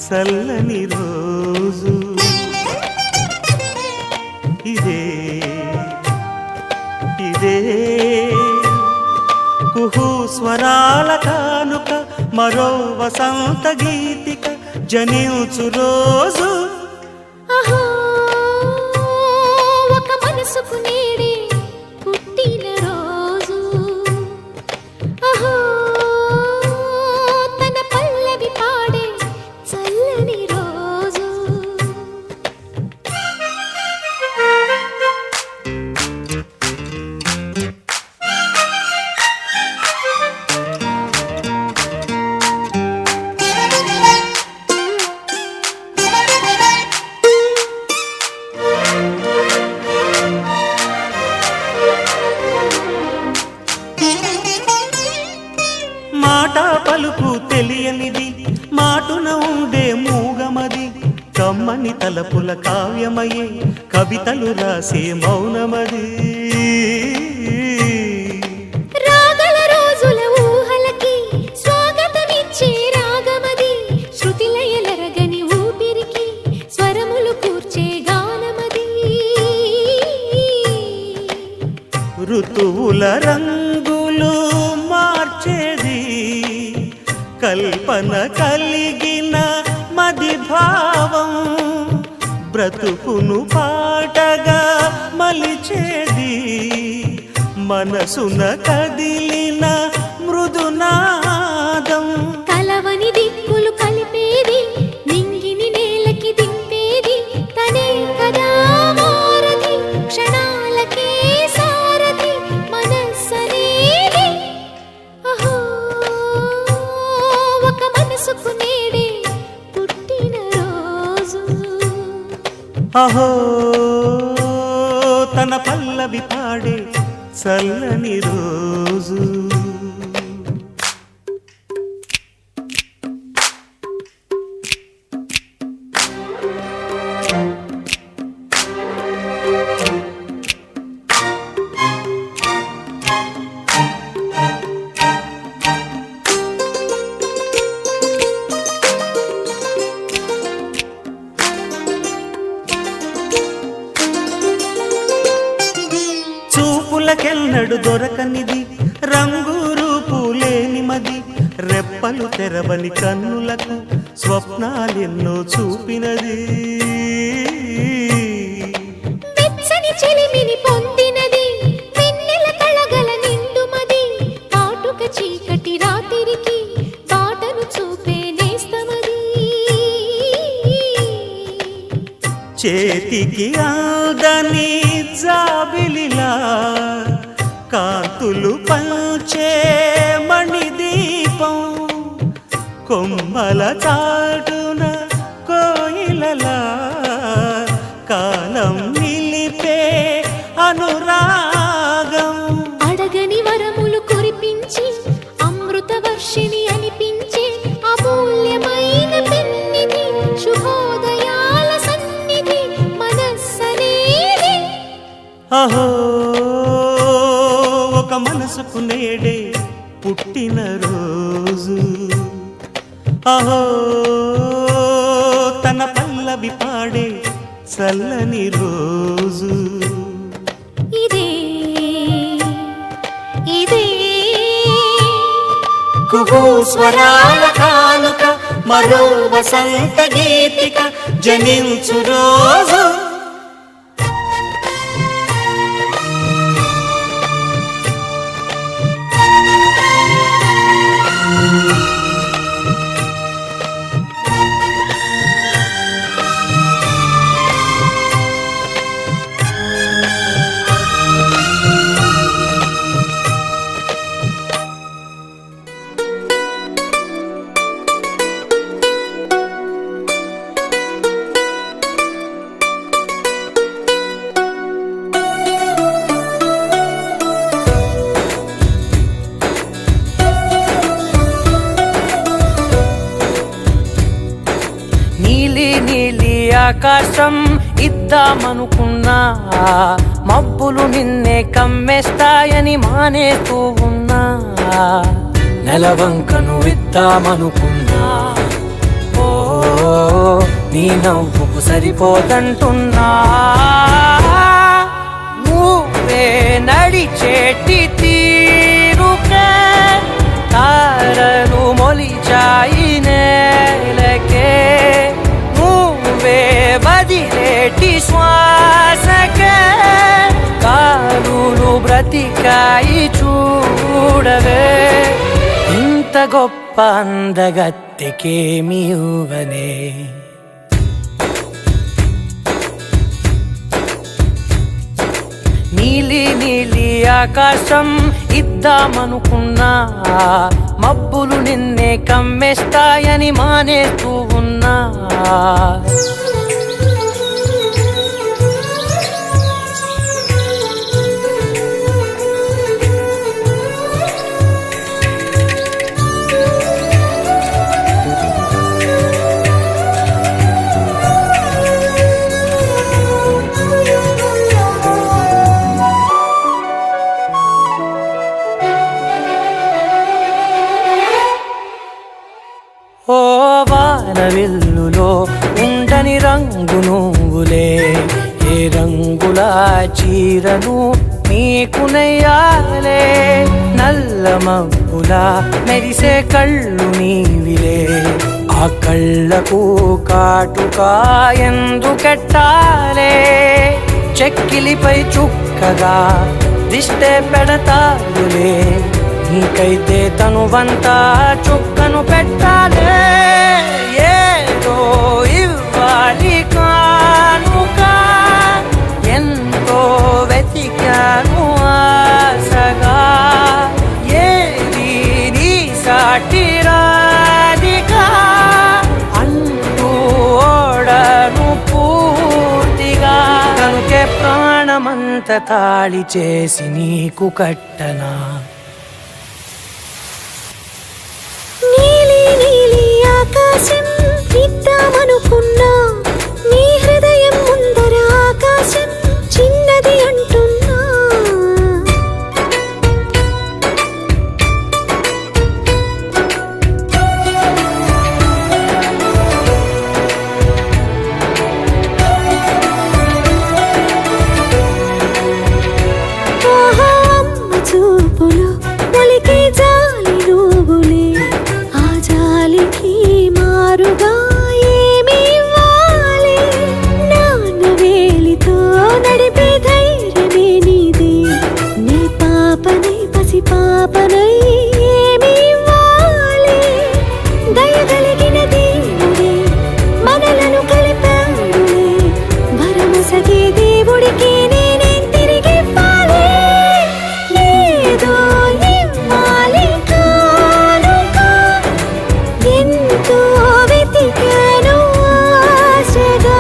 చల్లని రోజు ఇదే ఇదే కుహు స్వరాల కానుక మరో వసంత గీతిక జనించు రోజు అహో ఒక మనసుకు నేడే పుట్టిన రోజు అహో తన పల్లవి పాడే చల్లని రోజు మాట పలుకు తెలియనిది మాటున ఉండే మూగమది కమ్మని తలపుల కావ్యమయే కవితలు రాసే మౌనమది రాగల రోజుల ఊహలకి స్వాగతమిచ్చే రాగమది శృతిలయలరగని ఊపిరికి స్వరములు కూర్చే గానమది ఋతువుల రంగులు మార్చేది కల్పన కలిగిన మది భావం బ్రతుకును పాటగా మలిచేది మనసున కదిలిన మృదునాదం కలవని దిక్కులు కలిపేది నింగిని నేలకి దింపేది తనే కదా మారది క్షణాలకే సారది మనస్సనేది అహో ఒక మనసుకు నేడే పుట్టిన రోజు అహో తన పల్లవి పాడే చల్లని రోజు చూపులకెన్నడు దొరకనిది రంగు రూపు లేని మది రెప్పలు తెరవని కన్నులకు స్వప్నాలెన్నో చూపినది వెచ్చని చెలిమిని పొందినది వెన్నెల కళగల నిండుమది కాటుక చీకటి రాత్రికి బాటను చూపే నేస్తమది చేతికి ఆదని జాబిలిలా కాంతులు పంచే మణిదీపం కొమ్మల చాటున కోయిలలా కాలం నిలిపే అనురాగం అడగని వరములు కురిపించి అమృత వర్షిణి అనిపించే అమూల్యమైన పెన్నిధి శుభోదయాల సన్నిధి మనస్సనేది అహో ఒక మనసుకు నేడే పుట్టిన రోజు అహో తన పల్లవి పాడే చల్లని రోజు ఇదే ఇదే కుహు స్వరాల కానుక మరో వసంత గీతిక జనించు రోజు ఆకాశం ఇద్దామనుకున్నా మబ్బులు నిన్నే కమ్మేస్తాయని మానేస్తూ ఉన్నా నెలవంకను ఇద్దామనుకున్నా ఓ నీ నవ్వుకు సరిపోదంటున్నా నువ్వే నడిచేటి తీరుకే తారలు మొలిచాయి నేలకే నువ్వే బదిలేటి శ్వాసకే కారులు బ్రతికాయి చూడవే ఇంత గొప్ప అందగత్తెకేమి ఇవ్వనే నీలి నీలి ఆకాశం ఇద్దామనుకున్నా మబ్బులు నిన్నే కమ్మేస్తాయని మానేస్తూ ఉన్నా ఓ వానవిల్లులో ఉండని రంగు నువ్వులే ఏ రంగుల చీరను నీకు నెయ్యాలే నల్ల మబ్బులా మెరిసే కళ్ళు నీవిలే ఆ కళ్ళకు కాటుకా ఎందుకెట్టాలే చెక్కిలిపై చుక్కగా దిష్టే పెడతారులే నీకైతే తనువంతా చుక్కను పెట్టాలే ఏదో ఇవ్వాలి కానుక ఎంతో వెతికాను ఆశగా ఏది నీ సాటి రాధికా అంటూ ఓడను పూర్తిగా కనుకే ప్రాణమంత తాళి చేసి నీకు కట్టనా ఆకాశం ఇద్దామనుకున్నా నీ హృదయం ముందర ఆకాశం చిన్నది అంటున్నా ఓహో అమ్మ చూపులు ఒలికే జాలి నువ్వులే ఆ జాలికి మారుగా ఏమి ఇవ్వాలి నాన్న వేలితో నడిపే ధైర్యమే నీదే నీ పాపనై పసి పాపనై ఏమి ఇవ్వాలి దయగలిగిన దేవుడే మనలను కలిపాడులే భరమసగే దేవుడికి నేనేం తిరిగి ఇవ్వాలి ఏదో ఇవ్వాలి కానుక ఎంతో వెతికాను ఆశగా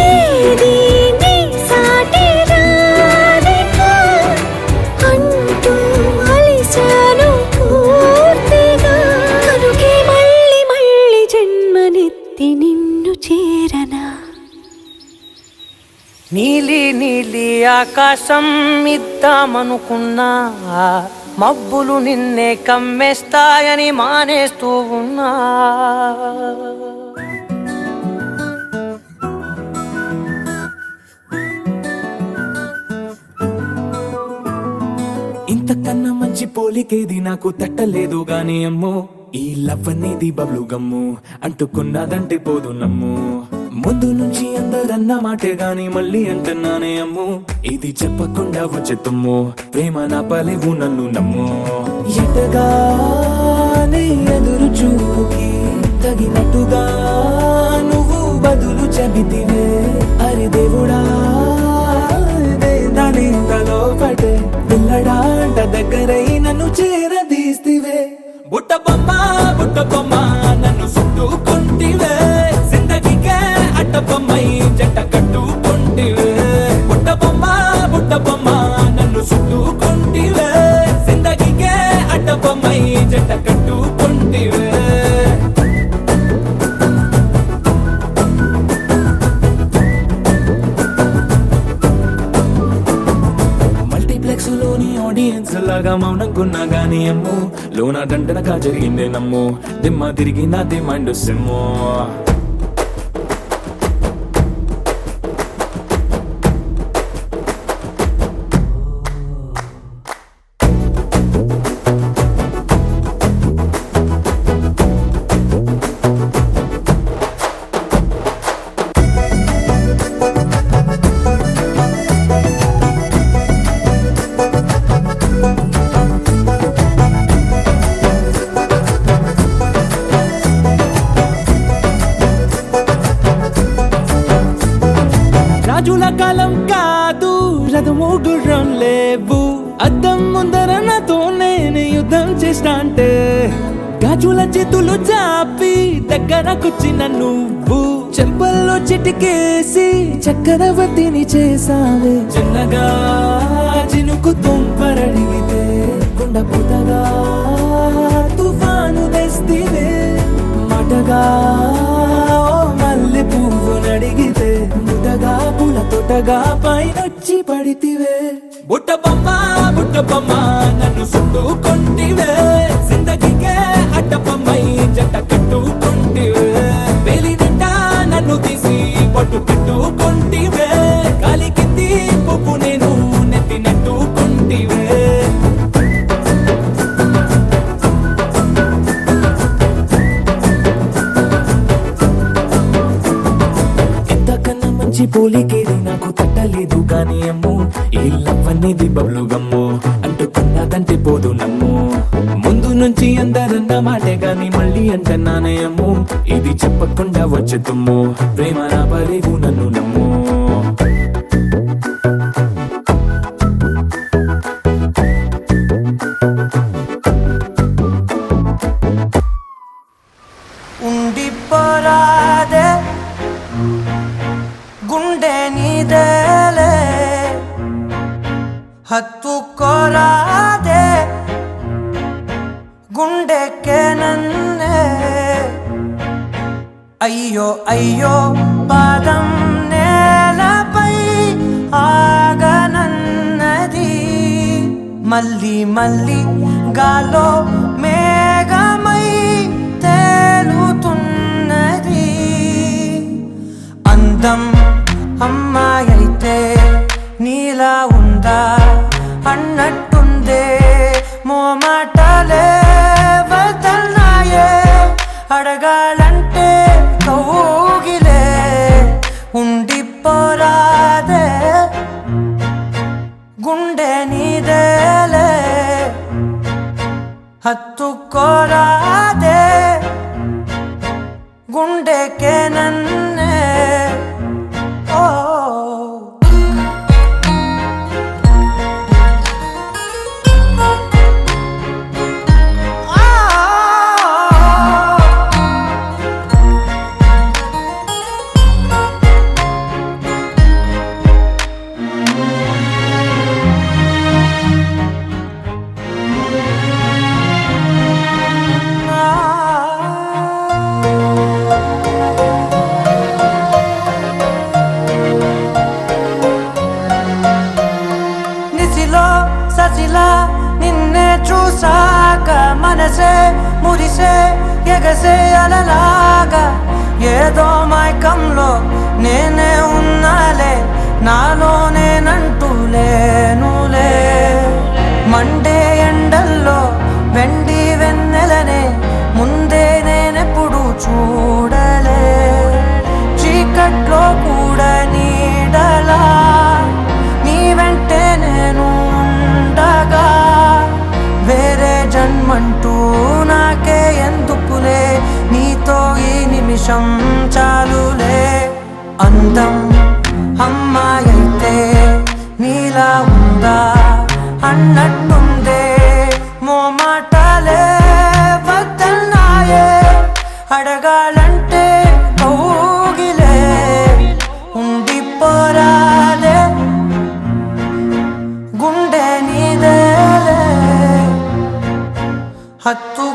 ఏది నీ సాటి రాధిక అంటూ అలిశాను పూర్తిగా కనుకే మళ్ళీ మళ్ళీ జన్మనెత్తి నిన్ను చేరనా నీలి నీలి ఆకాశం ఇద్దామనుకున్నా మబ్బులు నిన్నే కమ్మేస్తాయని మానేస్తూ ఉన్నా ఇంతకన్నా మంచి పోలికేది నాకు తట్టలేదు గాని అమ్మో ఈ లవ్ అనేది బబ్లు గమ్ము అంటుకున్నదంటే పోదు నమ్ము ముందు నుంచి అందరన్న మాటే గాని మళ్ళీ అంటున్నానే అమ్ము ఇది చెప్పకుండా వచ్చే తుమ్ము ప్రేమ నా పలేవు నన్ను నమ్ము ఎటగానే ఎదురు చూపుకి తగినట్టుగా నువ్వు బదులు చెబితివే అరి దేవుడా దాని తలో పడే పిల్లడాంట దగ్గరై నన్ను చేరదీస్తివే బుట్ట బొమ్మ నన్ను చుట్టుకుంటివే జిందగీకే అట్ట బొమ్మై జంట కట్టుకుంటివే బుట్ట బొమ్మ నన్ను చుట్టుకుంటివే జిందగీకే అట్ట బొమ్మై జంట కట్టుకుంటివే లోని ఆడియన్స్ లాగా మౌనంకున్నా గానీ అమ్ము లోన దండనగా జరిగిందే నమ్ము దిమ్మ తిరిగి నాది మైండ్ సిమ్ము రాజుల కాలం కాదు, రథము గుర్రం లేవు. అద్దం ముందర నాతో నేను యుద్ధం చేస్తా అంటే గాజుల చేతులు చాపి దగ్గరకొచ్చిన నువ్వు చెంపల్లో చిటికేసి చక్రవర్తిని చేసావే. చిన్నగా చినుకు తుంపరడిగితే కుండ పుటగా తుఫాను తెస్తివే. మాటగా మల్లె పువ్వు నడిగితే ముటగా పూల తోటగా పైనొచ్చి పడితివే. బుట్ట బొమ్మ నన్ను చుట్టుకొంటివే. జిందగీకే అడ్డబొమ్మై జంట కట్టుకొంటివే. వేలి నిండా నన్ను తీసి పట్టు పెట్టుకొంటివే. గాలి కింది పువ్వు నేను నెత్తినట్టుకొంటివే. ఎంతకన్నా మంచి పోలికేది నాకు తట్టలేదు కానీ అమ్ము, ఈ లవ్ అనేది బబ్లు గమ్ము అంటుకున్నదంటే పోదు నమ్ము. ముందు నుంచి అందరన్న మాటే గాని మళ్ళీ అంటున్నానే అమ్ము, ఇది చెప్పకుండా వచ్చే తుమ్ము. ప్రేమ నా పరేవు నన్ను నమ్ము. ఉండిపోరాదే గుండె నీదేలే, హత్తుకోరాదే గుండెకే నన్నే. అయ్యో అయ్యో పాదం నేలపై ఆగనన్నది, మళ్ళీ మళ్ళీ గాలో మేఘమై తేలుతున్నది. అందం అమ్మాయైతే నీలా ఉందా అన్నట్టుందే, మోమాటలే వదల్నాయే అడగాలంటే కౌగిలే. ఉండిపోరాదే గుండె నీదేలే, హత్తుకోరాదే గుండెకే నన్నే. ఓ ససిలా నిన్నే చూసాక మనసే మురిసే ఎగసే అలలాగా, ఏదో మైకంలో నేనే ఉన్నాలే, నాలో నేనంటూ లేనులే. మండే ఎండల్లో వెండి వెన్నెలనే ముందే నేనెప్పుడు చూడలే. చీకట్లో కూడా నీడలా నీ వెంటే నేను ఉండగా, వేరే జన్మంటూ నాకే ఎందుకులే, నీతో ఈ నిమిషం చాలులే. అందం అమ్మాయైతే నీలా ఉందా అన్నట్టుందే, మోమాటలే వదల్నాయే అడగాలంటే కౌగిలే. ఉండిపోరాదే గుండె నీదేలే, హత్తు